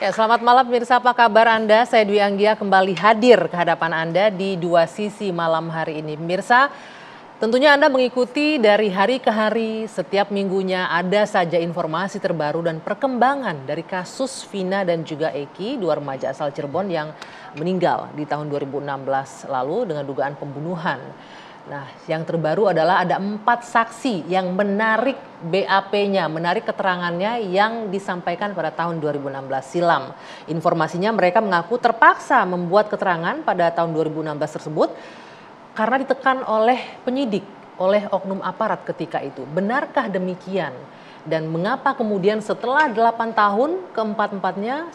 Ya, selamat malam pemirsa, apa kabar Anda? Saya Dwi Anggia kembali hadir ke hadapan Anda di Dua Sisi malam hari ini. Pemirsa, tentunya Anda mengikuti dari hari ke hari, setiap minggunya ada saja informasi terbaru dan perkembangan dari kasus Vina dan juga Eki, dua remaja asal Cirebon yang meninggal di tahun 2016 lalu dengan dugaan pembunuhan. Nah, yang terbaru adalah ada 4 saksi yang menarik BAP-nya, menarik keterangannya yang disampaikan pada tahun 2016 silam. Informasinya mereka mengaku terpaksa membuat keterangan pada tahun 2016 tersebut karena ditekan oleh penyidik, oleh oknum aparat ketika itu. Benarkah demikian? Dan mengapa kemudian setelah 8 tahun keempat-empatnya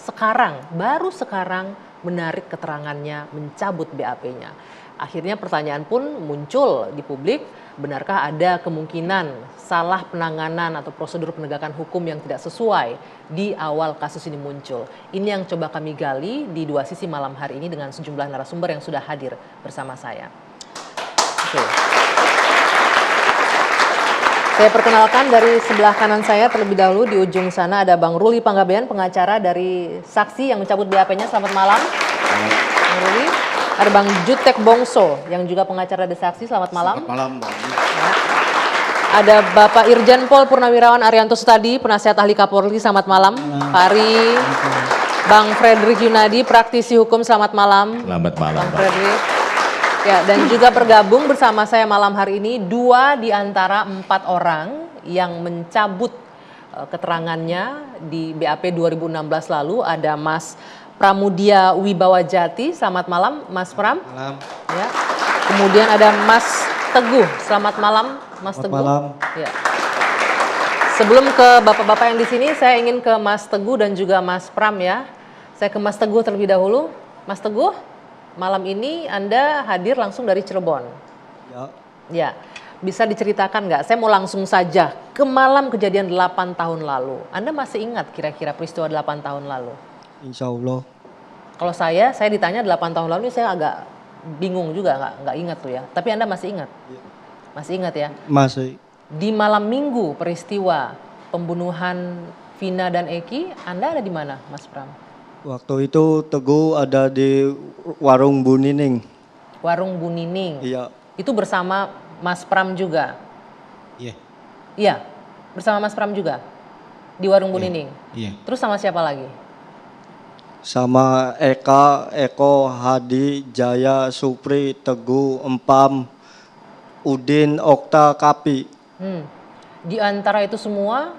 baru sekarang menarik keterangannya, mencabut BAP-nya? Akhirnya pertanyaan pun muncul di publik, benarkah ada kemungkinan salah penanganan atau prosedur penegakan hukum yang tidak sesuai di awal kasus ini muncul? Ini yang coba kami gali di Dua Sisi malam hari ini dengan sejumlah narasumber yang sudah hadir bersama saya. Oke. Saya perkenalkan dari sebelah kanan saya terlebih dahulu, di ujung sana ada Bang Ruli Panggabean, pengacara dari saksi yang mencabut BAP-nya. Selamat malam. Bang Ruli. Ada Bang Jutek Bongso yang juga pengacara dari saksi. Selamat malam. Selamat malam, Bang. Ada Bapak Irjen Pol Purnawirawan Arianto Sutadi, penasihat ahli Kapolri. Selamat malam. Pak Ari. Bang Fredrik Yunadi, praktisi hukum. Selamat malam. Selamat malam, Bang Fredrik. Ya, dan juga bergabung bersama saya malam hari ini 2 di antara 4 orang yang mencabut keterangannya di BAP 2016 lalu. Ada Mas Pramudia Wibawa Jati. Selamat malam Mas Pram. Malam. Ya. Kemudian ada Mas Teguh. Selamat malam Mas Teguh. Malam. Ya. Sebelum ke bapak-bapak yang di sini, saya ingin ke Mas Teguh dan juga Mas Pram ya. Saya ke Mas Teguh terlebih dahulu. Mas Teguh, malam ini Anda hadir langsung dari Cirebon. Ya. Ya, bisa diceritakan nggak? Saya mau langsung saja ke malam kejadian 8 tahun lalu. Anda masih ingat kira-kira peristiwa 8 tahun lalu? Insya Allah. Kalau saya ditanya 8 tahun lalu, saya agak bingung juga, nggak ingat tuh ya. Tapi Anda masih ingat? Masih ingat ya? Masih. Di malam minggu peristiwa pembunuhan Vina dan Eki, Anda ada di mana, Mas Pram? Waktu itu Teguh ada di warung Bu Nining. Warung Bu Nining. Iya. Itu bersama Mas Pram juga? Iya. Iya, bersama Mas Pram juga? Di warung Bu Nining? Iya. Terus sama siapa lagi? Sama Eka, Eko, Hadi, Jaya, Supri, Teguh, Empam, Udin, Okta, Kapi. Di antara itu semua,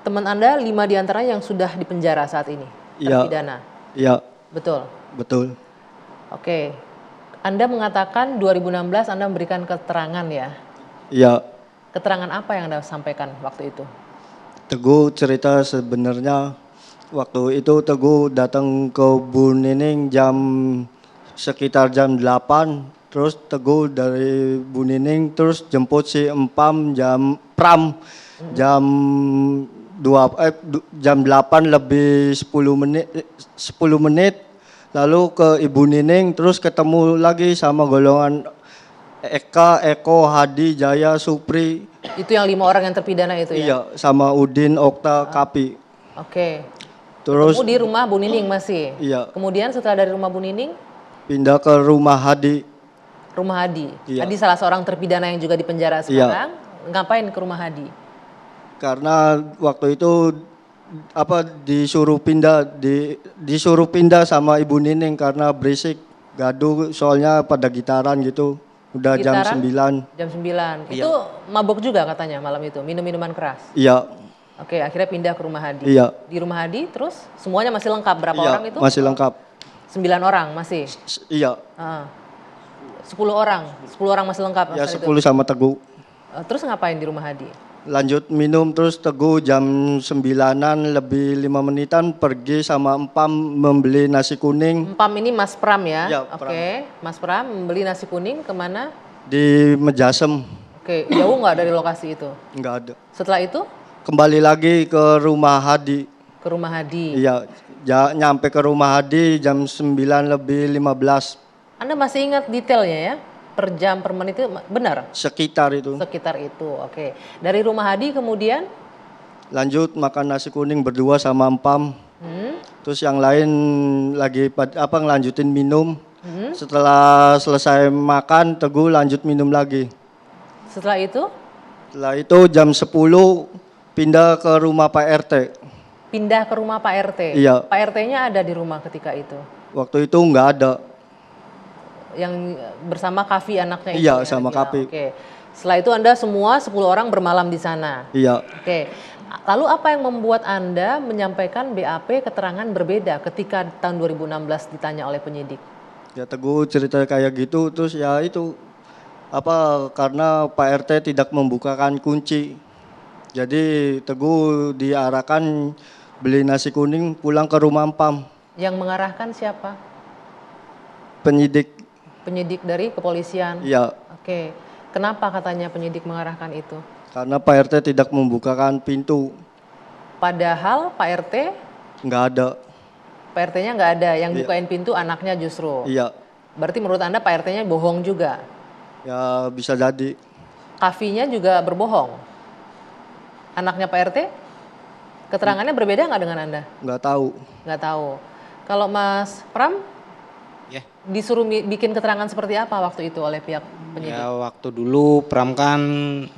teman Anda 5 di antara yang sudah dipenjara saat ini? Iya. Terpidana? Iya. Betul? Betul. Oke. Anda mengatakan 2016 Anda memberikan keterangan ya? Iya. Keterangan apa yang Anda sampaikan waktu itu? Teguh cerita sebenarnya waktu itu Teguh datang ke Bu Nining sekitar jam 8. Terus Teguh dari Bu Nining terus jemput si Empam jam 8 lebih 10 menit. Lalu ke Ibu Nining terus ketemu lagi sama golongan Eka, Eko, Hadi, Jaya, Supri. Itu yang 5 orang yang terpidana itu ya? Iya, sama Udin, Okta, Kapi. Oke. Terus Ketemu di rumah Bu Nining masih? Iya. Kemudian setelah dari rumah Bu Nining? Pindah ke rumah Hadi. Rumah Hadi? Iya. Hadi salah seorang terpidana yang juga di penjara sekarang. Iya. Ngapain ke rumah Hadi? Karena waktu itu disuruh pindah sama Ibu Nining karena berisik, gaduh soalnya pada gitaran gitu. Udah Gitaran? jam 9. Jam 9. Iya. Itu mabok juga katanya malam itu, minum minuman keras. Iya. Oke, akhirnya pindah ke rumah Hadi. Iya. Di rumah Hadi terus semuanya masih lengkap, berapa Iya, orang itu? masih lengkap. 9 orang masih? Iya. 10 orang? 10 orang masih lengkap? Ya saat 10 itu? sama Teguh. Terus ngapain di rumah Hadi? Lanjut minum terus Teguh jam 9-an lebih 5 menitan pergi sama Empam membeli nasi kuning. Empam ini Mas Pram ya? Iya, Oke, Mas Pram membeli nasi kuning kemana? Di Mejasem. Oke, jauh nggak dari lokasi itu? Enggak ada. Setelah itu Kembali lagi ke rumah Hadi. ke rumah Hadi? Iya, nyampe ke rumah Hadi jam 9 lebih 15. Anda masih ingat detailnya ya? Per jam, per menit itu benar? Sekitar itu. Sekitar itu, oke. Dari rumah Hadi kemudian? Lanjut makan nasi kuning berdua sama Empam. Terus yang lain lagi ngelanjutin minum. Setelah selesai makan, Teguh lanjut minum lagi. Setelah itu Setelah itu jam 10 pindah ke rumah Pak RT. pindah ke rumah Pak RT. Iya. Pak RT-nya ada di rumah ketika itu. Waktu itu nggak ada. Yang bersama Kavi anaknya itu. Iya, yang sama bilang. Kavi. Oke. Setelah itu Anda semua 10 orang bermalam di sana. Iya. Oke. Lalu apa yang membuat Anda menyampaikan BAP keterangan berbeda ketika tahun 2016 ditanya oleh penyidik? Ya Teguh cerita kayak gitu, terus ya itu karena Pak RT tidak membukakan kunci. Jadi Teguh diarahkan beli nasi kuning pulang ke rumah Empam. Yang mengarahkan siapa? Penyidik. Penyidik dari kepolisian. Iya. Oke. Kenapa katanya penyidik mengarahkan itu? Karena Pak RT tidak membukakan pintu. Padahal Pak RT, Nggak ada. Pak RT-nya nggak ada. Yang Iya. bukain pintu anaknya justru. Iya. Berarti menurut Anda Pak RT-nya bohong juga. Ya bisa jadi. Kavinya juga berbohong. Anaknya Pak RT, keterangannya berbeda nggak dengan Anda? Nggak tahu. Nggak tahu. Kalau Mas Pram, Ya. disuruh bikin keterangan seperti apa waktu itu oleh pihak penyidik? Ya waktu dulu Pram kan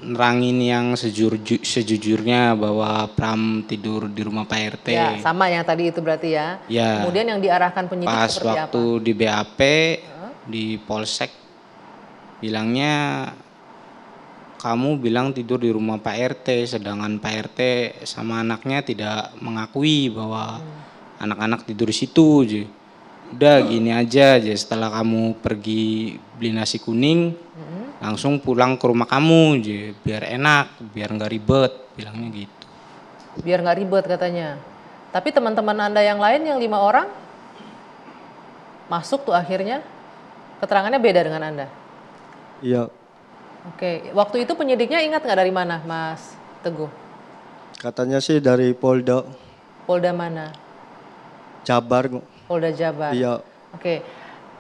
nerangin yang sejujurnya bahwa Pram tidur di rumah Pak RT. Ya, sama yang tadi itu berarti ya. Ya. Kemudian yang diarahkan penyidik Pas seperti waktu apa? di BAP di Polsek bilangnya kamu bilang tidur di rumah Pak RT, sedangkan Pak RT sama anaknya tidak mengakui bahwa anak-anak tidur di situ. Udah gini aja, setelah kamu pergi beli nasi kuning, langsung pulang ke rumah kamu, biar enak, biar nggak ribet, bilangnya gitu. Biar nggak ribet katanya. Tapi teman-teman Anda yang lain yang 5 orang masuk tuh akhirnya, keterangannya beda dengan Anda. Iya. Oke, waktu itu penyidiknya ingat nggak dari mana, Mas Teguh? Katanya sih dari Polda Polda mana? Jabar. Polda Jabar. Iya. Oke,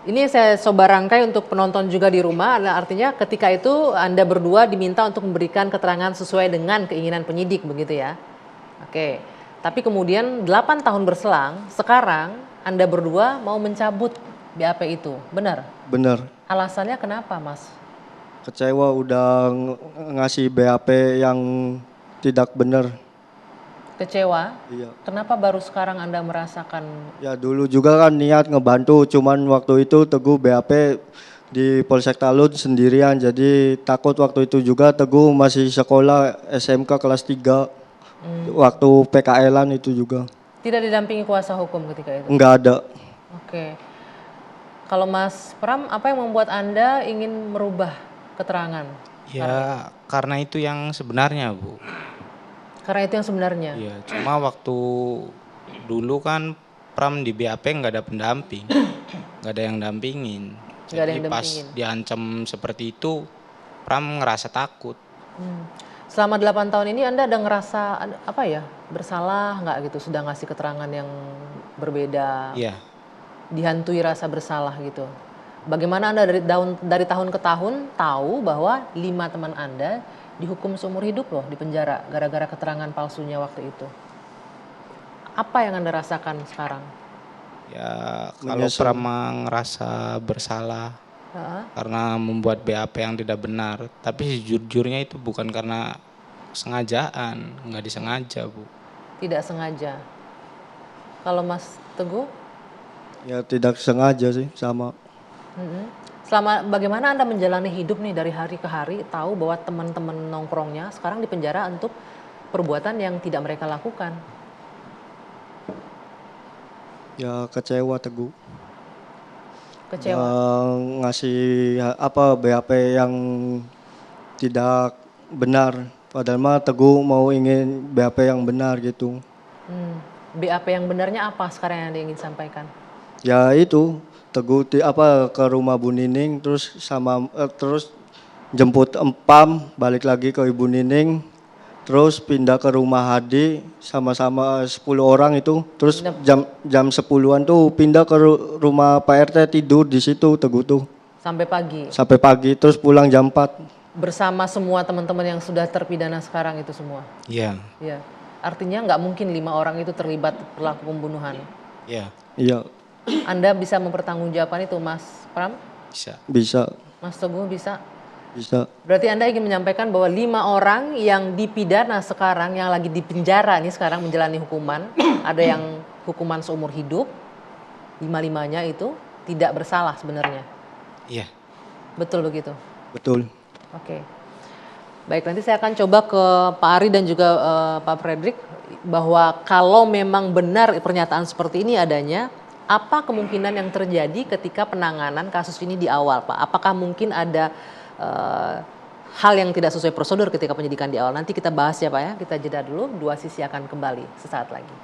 ini saya coba rangkai untuk penonton juga di rumah. Artinya ketika itu Anda berdua diminta untuk memberikan keterangan sesuai dengan keinginan penyidik, begitu ya? Oke, tapi kemudian 8 tahun berselang, sekarang Anda berdua mau mencabut BAP itu, benar? Bener. Alasannya kenapa, Mas? Kecewa udah ngasih BAP yang tidak benar. Kecewa? Iya. Kenapa baru sekarang Anda merasakan? Ya dulu juga kan niat ngebantu, cuman waktu itu Teguh BAP di Polsek Talun sendirian, jadi takut waktu itu juga Teguh masih sekolah SMK kelas 3, waktu PKL-an itu juga. Tidak didampingi kuasa hukum ketika itu? Enggak ada. Oke. Kalau Mas Pram, apa yang membuat Anda ingin merubah keterangan? Ya karena itu yang sebenarnya, Bu. Karena itu yang sebenarnya? Iya, cuma waktu dulu kan Pram di BAP nggak ada pendamping, nggak ada yang dampingin. Nggak ada Jadi yang pas dampingin. diancam seperti itu, Pram ngerasa takut. Selama 8 tahun ini Anda ada ngerasa bersalah nggak gitu, sudah ngasih keterangan yang berbeda, Iya, dihantui rasa bersalah gitu. Bagaimana Anda dari tahun ke tahun tahu bahwa 5 teman Anda dihukum seumur hidup loh di penjara gara-gara keterangan palsunya waktu itu. Apa yang Anda rasakan sekarang? ya kalau Menyesal. Pram ngerasa bersalah Heeh. karena membuat BAP yang tidak benar, tapi sejujurnya itu bukan karena sengajaan, nggak disengaja, Bu. Tidak sengaja. Kalau Mas Teguh? Ya tidak sengaja sih sama. Selama bagaimana Anda menjalani hidup nih dari hari ke hari, tahu bahwa teman-teman nongkrongnya sekarang di penjara untuk perbuatan yang tidak mereka lakukan. Ya kecewa Teguh. Kecewa. Ngasih BAP yang tidak benar. Padahal mah Teguh mau ingin BAP yang benar gitu. BAP yang benarnya apa sekarang yang Anda ingin sampaikan? Ya itu Teguh ke rumah Bu Nining terus terus jemput Empam balik lagi ke Ibu Nining terus pindah ke rumah Hadi sama-sama 10 orang itu terus jam 10-an tuh pindah ke rumah Pak RT tidur di situ Teguh tuh Sampai pagi. sampai pagi terus pulang jam 4. Bersama semua teman-teman yang sudah terpidana sekarang itu semua. Iya. Ya. Artinya nggak mungkin 5 orang itu terlibat pelaku pembunuhan. Ya, Iya, Anda bisa mempertanggungjawabkan itu, Mas Pram? bisa. bisa, Mas Teguh bisa? bisa. Berarti Anda ingin menyampaikan bahwa 5 orang yang dipidana sekarang, yang lagi di penjara nih sekarang menjalani hukuman, ada yang hukuman seumur hidup, 5-limanya itu tidak bersalah sebenarnya. Iya. Betul begitu? Betul. Oke. Baik, nanti saya akan coba ke Pak Ari dan juga Pak Fredrik bahwa kalau memang benar pernyataan seperti ini adanya, apa kemungkinan yang terjadi ketika penanganan kasus ini di awal, Pak? Apakah mungkin ada hal yang tidak sesuai prosedur ketika penyidikan di awal? Nanti kita bahas ya, Pak ya. Kita jeda dulu, dua sisi akan kembali sesaat lagi.